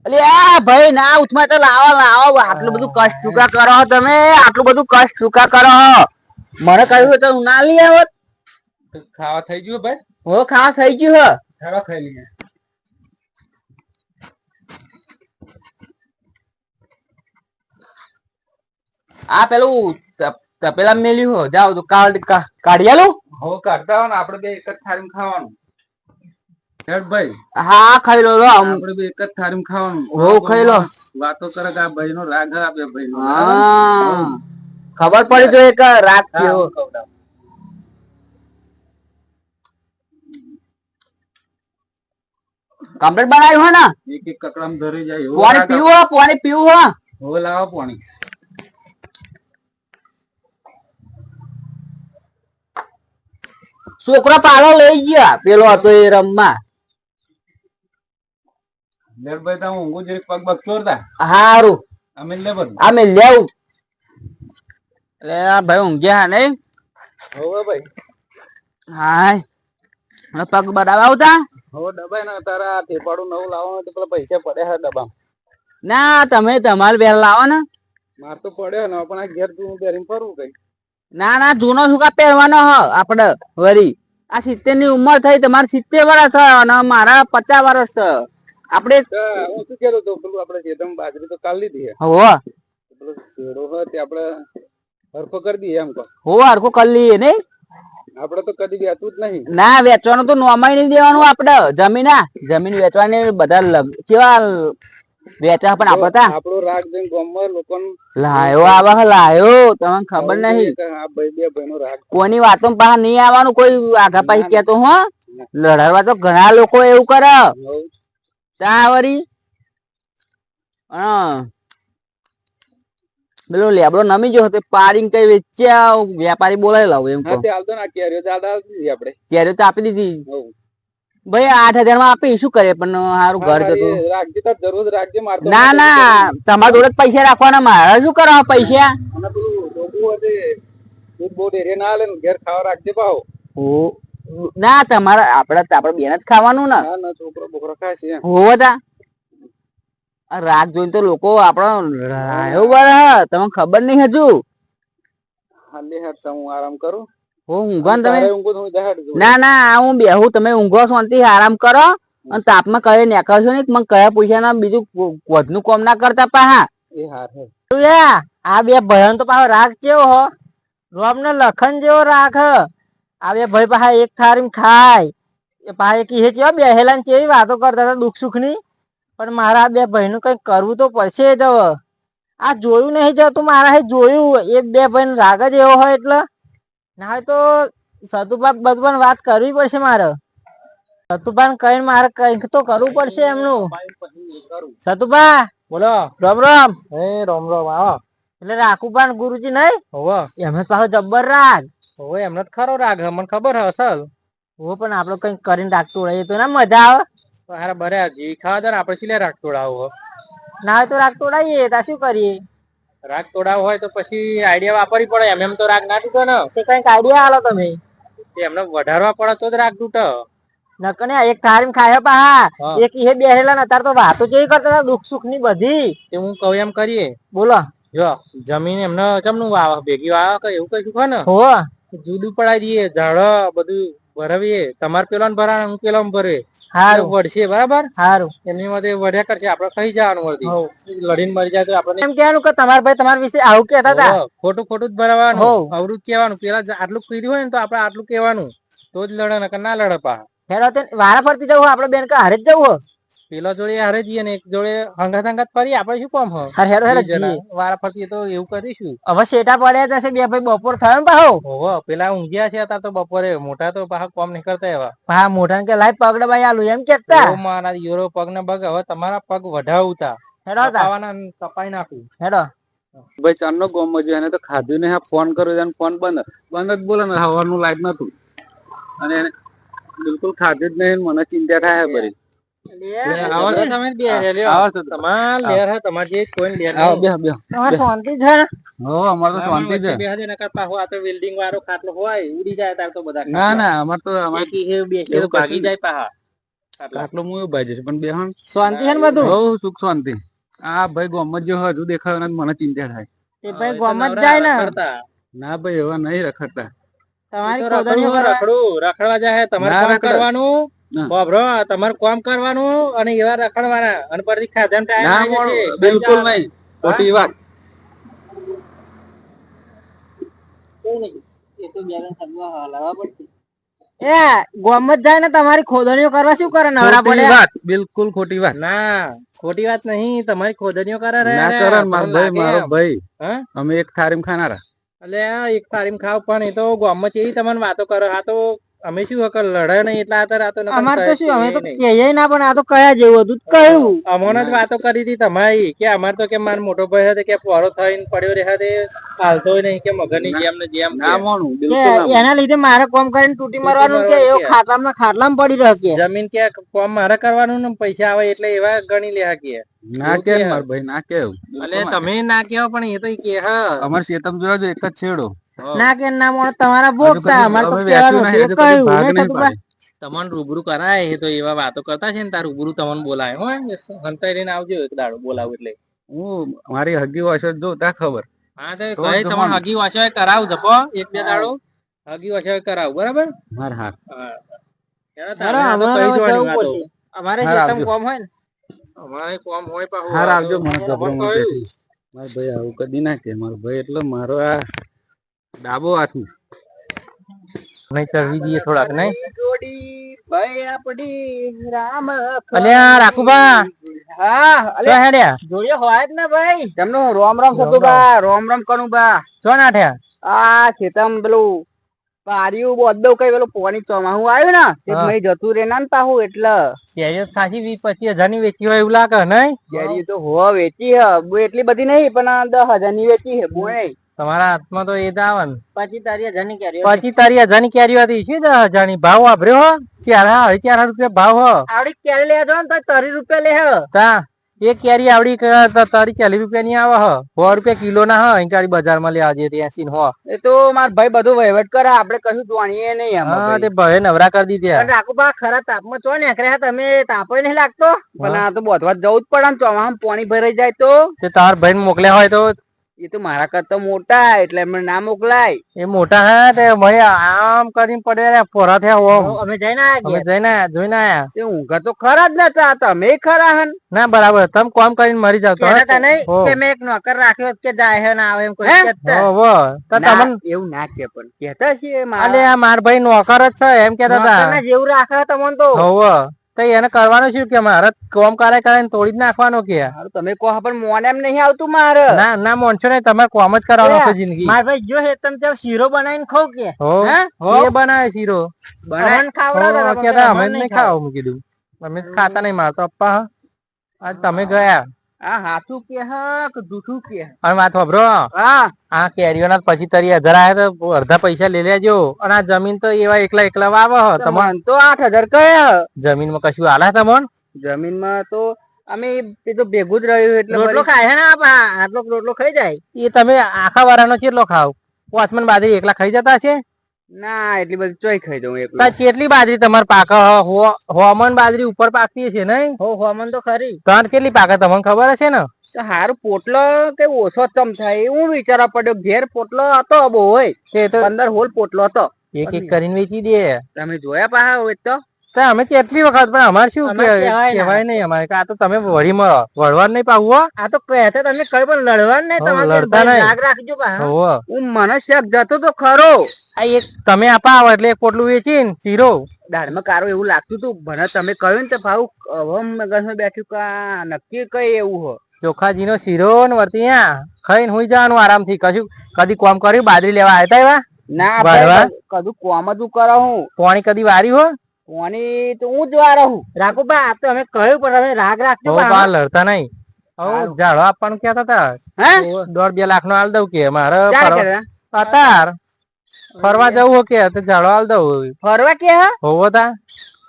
અલે આ ભાઈ ના ઉઠમાં તો લાવો લાવો આટલું બધું કષ્ટ ચૂકા કરો તમે આટલું બધું કષ્ટ ચૂકા કરો મને કહ્યું તો ના લઈ આવત ખાવા થઈ ગયું ભાઈ હો ખાવા થઈ ગયું હ ખાવા ખાઈ લઈએ આ પેલું તપેલા મેલ્યું હો જાવ તો કાઢી આલું હો કાઢતા હો ને આપડે બે એક જ થાળીમાં ખાવાનું ભાઈ હા ખાઈ લો આપડે બે એક જ થાળીમાં ખાવાનું હો ખાઈ લો વાતો કરે કે આ ભાઈ નો રાગ આ બે ભાઈ નો ખબર પડી તો એક રાગ છે કમ્પ્લીટ બનાવ્યું હો ને એક એક કકડામ ધરી જાય પાણી પીવું હો લાવો પાણી છોકરો પાલો લઈ ગયા પેલો હતો એ રમવા ભાઈ તમે ઊંઘું જરી પગ પગ ચોરતા હારું અમે લે બધું અમે લેવું એટલે ભાઈ ઊંઘ્યા નઈ હોવે ભાઈ હા પગ બરાબર આવતા હો ડબાઈ ના તારા ટેપાડું નવું લાવવાનું તો પેલા પૈસા પડ્યા હે ડબ્બા ના તમે તમારે બેલ લાવો ને માર તો પડ્યો ને પણ આ ઘેર તું પહેરીને ફરવું કઈ ના ના જૂનો સુકા પહેરવાનો હ આપડે વરી આ 70 ની ઉંમર થઈ તમારે 70 વર્ષ અને મારા 50 વર્ષ આપડે હું શું કેતો તો પેલું આપડે જેદમ બાજરી તો કાલ લીધી હો પેલો શેડો હોય તે આપડે હરફો કરી દઈએ એમ કહો હો હરખો કરી લઈએ નઈ આપડે તો કદી વેચવું જ નહીં ના વેચવાનું તો નોમાઈ નહીં દેવાનું આપડે જમીન વેચવાની બધા કેવા વેચા પણ આપડે આપણો રાગ જઈને ગામમાં લોકોને લાયો આવા લાયો તમને ખબર નહીં આ ભાઈ બે ભાઈનો રાગ કોની વાતો બહાર નહીં આવવાનું કોઈ આગા પાછી કેતો હો લડાડવા તો ઘણા લોકો એવું કરે વરી પેલો લેબડો નમી ગયો તો પાડીને કઈ વેચ્યા વેપારી બોલાવી લાવ એમ આપડે કેરીઓ તો આપી દીધી ભાઈ 8,000 માં આપી શું કરે પણ સારું ઘર જતું ના ના તમારા જોડે પૈસા રાખવાના મારે શું કરો પૈસા ના તમારે આપડે બેન જ ખાવાનું ને છોકરો બોકરો ખાય છે હોતા રાત જોઈને તો લોકો આપડે એવું તમને ખબર નઈ હજુ હું આરામ કરું ઊંઘો તમે ના ના હું બેહું તમે ઊંઘો શાંતિ આરામ કરો અને તાપમાં કઈ નીકળશો ને મને કયા પૈસા ના બીજું વધનું કામ ના કરતા પાહા આ બે ભાઈ તો પાછો રાગ કેવો હો રોમ ને લખન જેવો રાખ આ બે ભાઈ પાછા એક થાળી ખાય એ પાછા કી છે બેહેલા કેવી વાતો કરતા હતા દુઃખ સુખ ની પણ મારા બે ભાઈ નું કઈ કરવું તો પડશે જ આ જોયું નહીં જતું મારા જોયું એ બે ભાઈ રાગ જ એવો હોય એટલે ના તો સતુભા બધું વાત કરવી પડશે મારે સતુભા કઈ મારે કઈક તો કરવું પડશે એમનું સતુભા બોલો રામ રામ રામ રામ આવો એટલે રાખુભા ગુરુજી નહીં હોવે એમને પાછો જબ્બર રાગ હોવે એમને જ ખરો રાગ મને ખબર હે અસલ હો પણ આપડે કઈક કરીને રાખતું રહીએ તો ના મજા આવે હારે બરે જી ખાવા દે ને આપડે સિલે રાગ તોડાવો ના તો રાગ તોડાઈએ તા શું કરીએ રાગ તોડાવ હોય તો પછી આઈડિયા વાપરવી પડે એમ તો રાગ ના તૂટે ને કઈક આઈડિયા આલો તમે એમને વધારવા પડે તો જ રાગ તૂટે નકને એક થાળી ખાય પાહા એક ઈ બેહેલા ને તાર તો વાતો કેવી કરતા હતા દુઃખ સુખ ની બધી તે હું કહું એમ કરીએ બોલો જો જમીન એમને ચમનું વાવ ભેગી વાવ કે એવું કઈ શું ને હો જુદું પડાવી દઈએ ઝાડ બધું ભરાવીએ તમારે પેલો ને ભરા હું પેલો ભરે હારું વળશે બરાબર હારું એમની માટે વધ્યા કરશે આપડે કઈ જવાનું વળતી લડીને મરી જાય તો આપડે એમ કહેવાનું કે તમારા ભાઈ તમારા વિશે આવું કહેતા હતા ખોટું ખોટું જ ભરાવાનું અવરું કહેવાનું પેલા આટલું કીધું હોય ને તો આપડે આટલું કહેવાનું તો જ લડે ને ના લડે પા હેડો વારા ફરતી જવું આપડે બેન કે હારે જ જવું પેલા જોડે હારે જઈએ ને એક જોડે હંગાત હંગાત ફરી આપડે શું કામ હોય હેડો હેડો વારા ફરતી તો એવું કરીશું હવે શેટા પડ્યા જશે બે ભાઈ બપોર થયો ને પાહો ઓહો પેલા ઊંઘ્યા છે અત્યારે તો બપોરે મોટા તો પાહા કામ નહીં કરતા એવા હા મોટા કે લાઈ પગડે ભાઈ આલું એમ કેતા મારા યુરો પગ ને પગ હવે તમારા પગ વઢાવતા હેડો કપાઈ નાખું હેડો ભાઈ ચાંદ નો ગોમ છે એને તો ખાધું ને ફોન કર્યો ફોન બંધ જ બોલે ને હવાનું લાઈટ નતું અને એને બિલકુલ ખાધું જ નહીં મને ચિંતા થાય બરી વેલ્ડિંગ વાળો ખાટલો હોય ઉડી જાય તાર તો બધા ના ના અમાર તો ભાગી જાય પાહા આટલો હું એવું ભાઈ જશે પણ બેહણ શાંતિ છે ને બધું? બહુ સુખ શાંતિ. આ ભાઈ ગોમત જો હજુ દેખાયો ને મને ચિંતા થાય. એ ભાઈ ગોમત જાય ને. ના ભાઈ એવા નહીં રખડતા. તમારી ખોદણીઓ રખડવા જાય તમારે કામ કરવાનું. બાબરો તમારે કામ કરવાનું અને એવા રખડવાના અને પછી ખાધા ટાઈમ આવી જશે. બિલકુલ નહીં, ખોટી વાત. એ ગોમત જાય ને તમારી ખોદણીઓ કરવા શું કરે નવરા પડે? બિલકુલ ખોટી વાત. ના ખોટી વાત નહીં, તમારી ખોદણીઓ કરે ના કરે મારો ભાઈ અમે એક થારીમ ખાનારા. એટલે એક થારીમ ખાવ પણ એ તો ગોમત એવી તમને વાતો કરો. આ તો અમે શું લડે નહીં એટલા અમારે તો શું અમે તો કહીએ ના પણ આ તો કયા જેવું હતું કહ્યું. અમને જ વાતો કરી હતી તમારી કે અમારે તો કે મારો મોટો ભાઈ હતો કે પોરો થઈને પડ્યો રહે તે હાલતો નહીં કે મગરની જેમ ને જેમ. એના લીધે મારે કોમ કરીને તૂટી મારવાનું કે એવો ખાટલામાં પડી રહ્યો કે જમીન કે કોમ મારે કરવાનું ને પૈસા આવે એટલે એવા ગણી લે કે ના કે માર ભાઈ ના કેવું. એટલે તમે ના કેવો પણ એ તો કે અમાર શેતમ જોયા જો એક જ છેડો. ના કે ના મોણ તમારા બોકતા અમારે તો તમને રૂબરૂ કરાય એ તો એવા વાતો કરતા છે ને તાર રૂબરૂ તમને બોલાય હો હંતાઈ લઈને આવજો એક દાડો બોલાવ એટલે હું મારી હગી વાસો જો તા ખબર. હા તો કઈ તમને હગી વાસો કરાવ જપો એક બે દાડો હગી વાસો કરાવ બરાબર. માર હા અમારે જેતમ કોમ હોય ને અમારે કોમ હોય પાછું હાર આવજો મને ગભરો માર ભાઈ આવું કદી ના કે મારો ભાઈ એટલે મારો આ ડાબો હાથ નહીં કરવી દઈએ થોડાક નહીં ભાઈ આપડી રામ અલ્યા રાખુબા. હા અલ્યા હેડ્યા જોડે હોય જ ને ભાઈ તેમનું રોમ રોમ થતું બા રોમ રોમ કરું બા શું નાઠ્યા આ ખેતમ પેલું પારિયું બોદો કઈ પેલું પોણી ચોમાહું આવ્યું ને તે ભાઈ જતું રે ના પાહું એટલે કેરીઓ ખાસી 20-25 હજાર ની વેચી હોય એવું લાગે નહીં? કેરીઓ તો હો વેચી હે એટલી બધી નહીં પણ 10,000 ની વેચી હે બોય. તમારા હાથમાં તો એ જ આવે ને 25-30 હજાર ની કેરીઓ 25-30 હજાર ની કેરીઓ હતી શું 10,000 ની ભાવ વાપર્યો 4,500 રૂપિયા ભાવ હો. આવડી કેરી લેજો ને તો 30 રૂપિયા લે હે તા એક કેરી આવડી 30-40 રૂપિયા ની આવે હ 100 રૂપિયા કિલો ના હ અહીં બજાર માં લેવા જઈએ 80 હો. એ તો માર ભાઈ બધું વહીવટ કરે આપડે કશું જાણીએ નહીં. હા તે ભાઈ નવરા કરી દીધી. રાખુબા ખરા તાપમાં ચો નીકળ્યા તમે તાપ નહીં લાગતો પણ આ તો બોધવા જવું જ પડે ને ચોમામાં પાણી ભરાઈ જાય તો તાર ભાઈ મોકલ્યા હોય તો એ તો મારા કરતા મોટા એટલે એમને ના મોકલાય. એ મોટા હે તે ભાઈ આમ કરીને પડે પોરા થયા અમે જઈને જોઈને આયા તે ઊંઘા તો ખરા જ નતા તમે ખરા હન ના બરાબર તમે કામ કરીને મરી જાવ તો કે મેં એક નોકર રાખ્યો કે જાય હે ના આવે એમ કોઈ કહેતા હો તો તમને એવું ના કે પણ કહેતા છે અલે આ માર ભાઈ નોકર જ છે એમ કહેતા હતા જેવું રાખે તમને તો હો તો એને કરવાનું શું કે મારે કોમ કરે કરીને તોડી જ નાખવાનો કે તમે કહો પણ મોને એમ નહીં આવતું મારે ના ના મોનસો ને તમારે કોમ જ કરવાનો છે જિંદગી. માર ભાઈ જો હે તમે ત્યાં શીરો બનાવીને ખાવ કે હો એ બનાવે શીરો બનાવીને ખાવડાવો કે અમે નહીં ખાવ હું કીધું અમે ખાતા નહીં મારતો અપ્પા આજ તમે ગયા આ હાથું કે હા કે જૂઠું કે અને વાત વાપરો હા આ કેરીઓના પછી 30,000 આયા તો અડધા પૈસા લઈ લેજો અને આ જમીન તો એવા એકલા વાવો તમને તો 8,000 કયા જમીન માં કશું આલા તમને જમીન માં તો અમે તે તો ભેગું જ રહ્યું એટલે રોટલો ખાય હે ને આટલો રોટલો ખાઈ જાય એ તમે આખા વારાનો કેટલો ખાવ 5 મણ બાજરી એકલા ખાઈ જતા છે ના એટલી બધી ચોઈ ખાઈ દઉં એકલા. કેટલી બાજરી તમારે પાકે હોમન બાજરી ઉપર પાકતી છે નહીં? હો હોમન તો ખરી. ત્રણ કેટલી પાકે તમને ખબર હશે ને? હારું પોટલો કે ઓછો તમ થાય એવું વિચારવા પડ્યો ઘેર પોટલો હતો બહુ હોય તે તો 15 હોલ પોટલો હતો એક એક કરીને વેચી દે. તમે જોયા પાહા હોય તો અમે કેટલી વખત પણ અમારે શું કહેવાય નહીં અમારે આ તો તમે વળવા નહીં પાવું આ તો કહેતા તમે કઈ પણ લડવા નહીં તમારે લડતા નહીં રાખજો હું મને શક જતો તો ખરો આ એક તમે આપા આવો એટલે એક પોટલું વેચીને શીરો દાળમાં કારો એવું લાગતું હતું ભલે તમે કહ્યું ને તો ભાવ હવે મગજમાં બેઠું કા નક્કી કઈ એવું હો ચોખાજી નો શીરો ને વર્તી ખાઈને હુઈ જવાનું આરામથી કશું કદી કોમ કર્યું બાજરી લેવા આવ્યા એવા ના કદું કોમ જ કરો હું પાણી કદી વારી હો પાણી તો હું જ વારો હું રાખો બા આ તો અમે કહ્યું પણ હવે રાગ રાખજો લડતા નહીં ઝાડો આપવાનું ક્યાં હતા 1.5-2 લાખ નો હાલ દઉં કે મારે અતાર ફરવા જવું કે તો ઝાડો હાલ દઉં ફરવા કે હોવો તા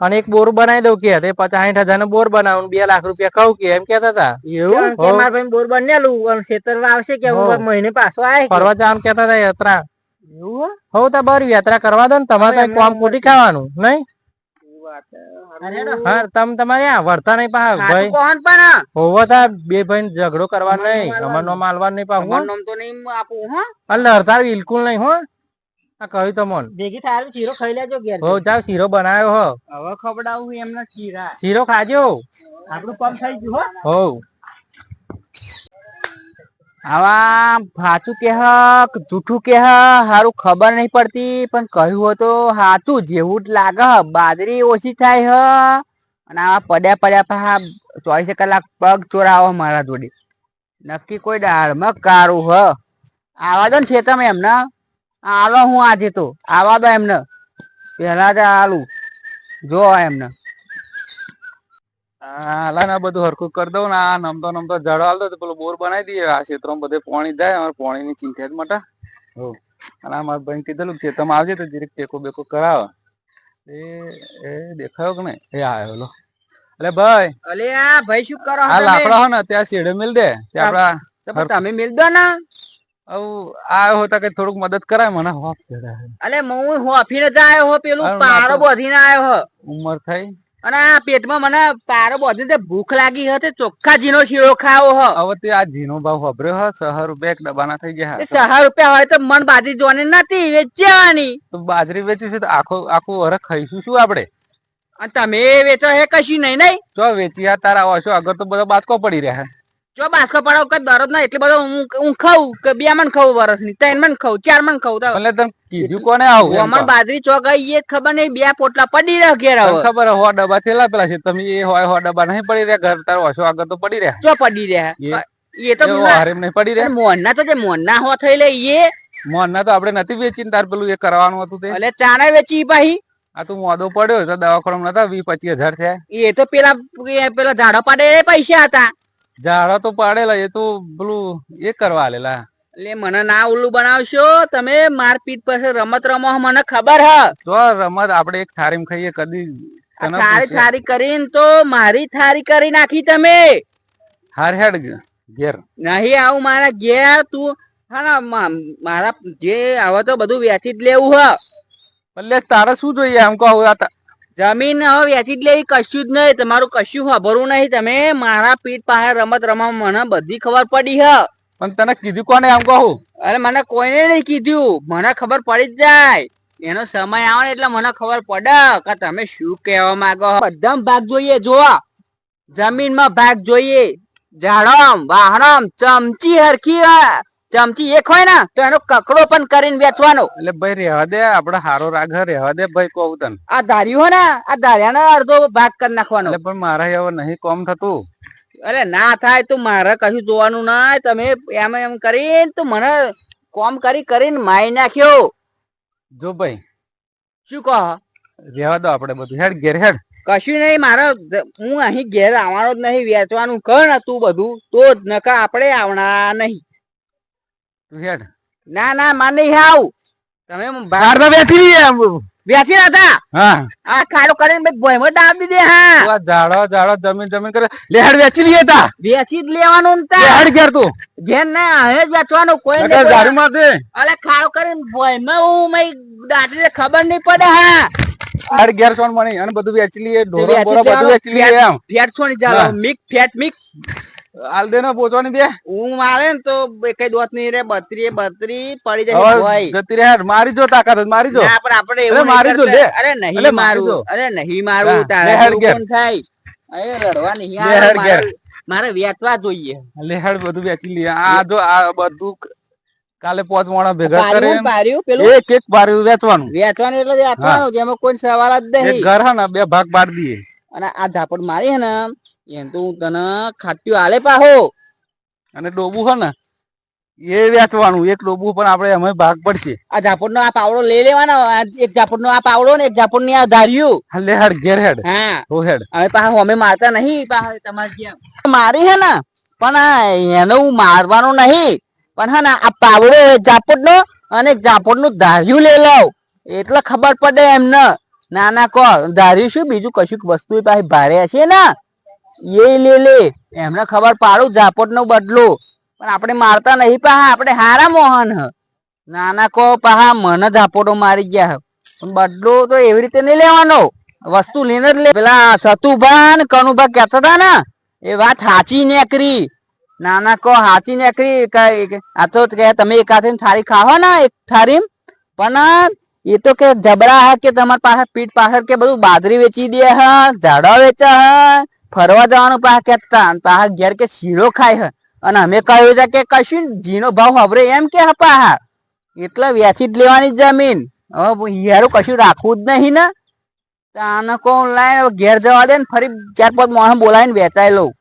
અને એક બોર બનાવી દઉં કે 50-60 હજાર નો બોર બનાવું 2 લાખ રૂપિયા કહું કે એમ કેતા હતા એવું બોર બનેલું ખેતર આવશે કે મહિને પાછો આવે ફરવા જવાનું કેતા હતા યાત્રા એવું હો તા બરાબર યાત્રા કરવા દો ને તમારે કામ ખોટી ખાવાનું નહીં હા તમ તમારે વર્તા નહીં પા ભાઈ કોણ પણ હોવો તા બે ભાઈ ઝઘડો કરવા નહીં અમાર નો માલવા નહીં પા હું નામ તો નહીં આપું હા એટલે હરતાર બિલકુલ નહીં હો આ કહ્યું તમોન ભેગી થારું શીરો ખાઈ લેજો ઘેર હો જાવ શીરો બનાવ્યો હો હવે ખવડાવું એમને શીરા શીરો ખાજો આપણું કામ થઈ ગયું હો આવા સાચું કે જૂઠું કે હારું ખબર નહીં પડતી પણ કહ્યું હોય તો સાચું જેવું જ લાગે બાજરી ઓછી થાય અને આવા પડ્યા પા 24 કલાક પગ ચોરાવો મારા જોડે નક્કી કોઈ દાળમાં કારું આવા દો ને છે તમે એમને આલો હું આજે તો આવા દો એમને પેલા જ આલું જો એમને હાલા બધું હરખું કરી દઉં ને આ નમતો ઝાડો હાલ દો પેલો બોર બનાવી દઈએ આ ક્ષેત્રમાં બધે પાણી જાય અમારે પાણી ની ચિંતા જ મોટા અને અમારા ભાઈ કીધેલું છે તમે આવજે તો જીરીક ટેકો બેકો કરાવો એ દેખાયો કે નહીં એ આવ્યો લો એટલે ભાઈ અલે આ ભાઈ શું કરો આ લાકડા હો ને ત્યાં શેડે મિલ દે આપડા તમે મિલ દો ને આવ્યો હોતા કે થોડુંક મદદ કરાય મને હોફ અલે હું હોફીને જ આવ્યો હો પેલું પારો બોધીને આવ્યો હો ઉંમર થઈ અને આ પેટમાં મને પારો બોધીને ભૂખ લાગી હતી ચોખ્ખા જીનો શીરો ખાવો હ હવે તે આ જીનો ભાવ ખબર્યો હ 6 રૂપિયા એક ડબ્બાના થઈ ગયા 6 રૂપિયા હોય તો મન બાજરી જોવાની નથી વેચવાની તો બાજરી વેચી છે તો આખું વરખ ખાઈશું શું આપડે અને તમે વેચો હે કશું નહીં જો વેચી તારા આવશો આગળ તો બધો બાચકો પડી રહ્યા જો બાસ્કો પડાવ કે દરરોજ ના એટલે બધો હું ખાઉં કે 2 મણ ખાઉં વર્ષની 3 મણ ખાઉં 4 મણ ખાઉં તો એટલે તમે કીધું કોને આવું અમાર બાજરી ચોગાઈ એ ખબર નહીં 2 પોટલા પડી રહ્યા ઘેર હવે ખબર હો ડબ્બા થેલા પેલા છે તમે એ હોય હો ડબ્બા નહીં પડી રહ્યા ઘર તાર ઓછો આગળ તો પડી રહ્યા જો પડી રહ્યા એ તો હારેમ નહીં પડી રહ્યા મોહનના તો જે મોહનના હો થઈ લે એ મોહનના તો આપણે નથી વેચીને તાર પેલું એ કરવાનું હતું તે એટલે ચાના વેચી પાહી આ તું મોદો પડ્યો તો દવાખાના નતા 20-25 હજાર થયા એ તો પેલા ઝાડો પાડે પૈસા હતા ઝાડા તો પાડેલા એ તો પેલું એ કરવા આલેલા એટલે મને ના ઉલ્લુ બનાવશો તમે મારપીટ પાસે રમત રમો મને ખબર હ તો રમત આપણે એક થારીમ ખાઈએ કદી થારી કરીને તો મારી થારી કરી નાખી તમે હાર હેડ ઘેર નહીં આવું મારા ઘેર તું હા મારા જે હવે તો બધું વેચી જ લેવું હ એટલે તારે શું જોઈએ આમ કહું જમીન હવે વેચી જ લેવી કશું જ નહીં તમારું કશું ખબરું નહીં તમે મારા પીઠ પાસે રમત રમવા મને બધી ખબર પડી હ પણ તને કીધું કોને આમ કહું અરે મને કોઈને નહીં કીધું મને ખબર પડી જ જાય એનો સમય આવે ને એટલે મને ખબર પડે કે તમે શું કહેવા માંગો બધા ભાગ જોઈએ જોવા જમીનમાં ભાગ જોઈએ ઝાડમ વાહણમ ચમચી હરખી ચમચી એક હોય ને તો એનો કકડો પણ કરીને વેચવાનો એટલે ભાઈ રહેવા દે આપડે હારો રાગ રહેવા દે ભાઈ કહું તને આ ધાર્યું હો ને આ ધાર્યાનો અડધો ભાગ કરી નાખવાનો એટલે પણ મારા હવે નહીં કોમ થતું અરે ના થાય તો મારે કશું જોવાનું ના તમે એમ કરીને તો મને કોમ કરીને મારી નાખ્યો જો ભાઈ શું કહો રહેવા દો આપડે બધું હેડ ઘેર હેડ કશું નહીં મારે હું અહીં ઘેર આવવાનો જ નહીં વેચવાનું કર ને તું બધું તો જ નકા આપણે આવના નહીં તું હેડ ના ના માર નહીં આવ તમે બહાર તો વેચી વેચી હતા હા આ ખાડો કરીને ભોયમાં દાબી દે હા ઝાડો જમીન કરે લે હેડ વેચી લઈએ તા વેચી જ લેવાનું હેડ ઘેર તું ઘેર ના હવે જ વેચવાનું કોઈ નહીં ઝાડુ માં દે અલે ખાડો કરીને ભોયમાં હું મય દાટી ખબર નહીં પડે હા હેડ ઘેર ચોન મણી અને બધું વેચી લઈએ ઢોરો બોરો બધું વેચી લઈએ એમ ફેટ છોડી જાવ મિક હાલ દે ને પોચવાની બે હું મારે ને તો કઈ દોત નહીં રે બત્રી પડી જાય જતી રે મારી જો તાકાત મારી જો પણ આપણે એવું મારી જો લે અરે નહીં મારું તારે કોણ થાય અરે રડવા નહીં મારે વેચવા જોઈએ લે હેડ બધું વેચી લઈએ આ જો આ બધું કાલે 5 મોણા ભેગા કરે એક બાર્યું વેચવાનું એટલે વેચવાનું જેમાં કોઈ સવાલ જ નહીં ઘર હે ને 2 ભાગ પાડી દઈએ અને આ ઝાપડ મારી હે ને એમ તો હું તને ખાટ્યું આલે પાહો અને ડોબું હે ને એ વેચવાનું એક ડોબું પણ આપણે એમાં ભાગ પડશે આ ઝાપડ નો આ પાવડો લઈ લેવાનો એક ઝાપડ નો આ પાવડો ને એક ઝાપડ ની આ ધાર્યું લે હેડ ઘેર હેડ હા હો હેડ હવે પાહો અમે મારતા નહીં પાહો તમારી જેમ મારી હે ને પણ એને હું મારવાનું નહીં પણ હે ને આ પાવડો ઝાપડ નો અને ઝાપડ નું ધાર્યું લઈ લઉં એટલે ખબર પડે એમને ના કહો ધાર્યું શું બીજું કશું વસ્તુ પાસે ભારે હશે ને એ લે એમને ખબર પાડું ઝાપટ નો બદલો પણ આપણે મારતા નહીં પાહા આપણે હારા મોહન નાના કહો પાહા મને ઝાપટો મારી ગયા પણ બદલો તો એવી રીતે નહીં લેવાનો વસ્તુ લઈને જ લે. પેલા સતુભા ને કનુભા કેતા હતા ને એ વાત સાચી નીકળી. નાના કો સાચી નીકળી. આ તો કે તમે એક હાથે થાળી ખાવો ને એક થાળી, પણ એ તો કે જબરા હે કે તમારા પાસે પીઠ પાછળ કે બધું બાજરી વેચી દે હે, ઝાડવા વેચે હે, ફરવા જવાનું પાસે કેતા પાછા ઘેર કે શીરો ખાય હે. અને અમે કહ્યું છે કે કશું જીનો ભાવ હવરે એમ કે હપા એટલે વેચી જ લેવાની જમીન. હવે યારું કશું રાખવું જ નહીં ને. આને કોણ લાય ઘેર જવા દે ને ફરી 4-5 માણસ બોલાવીને વેચાઈ લઉં.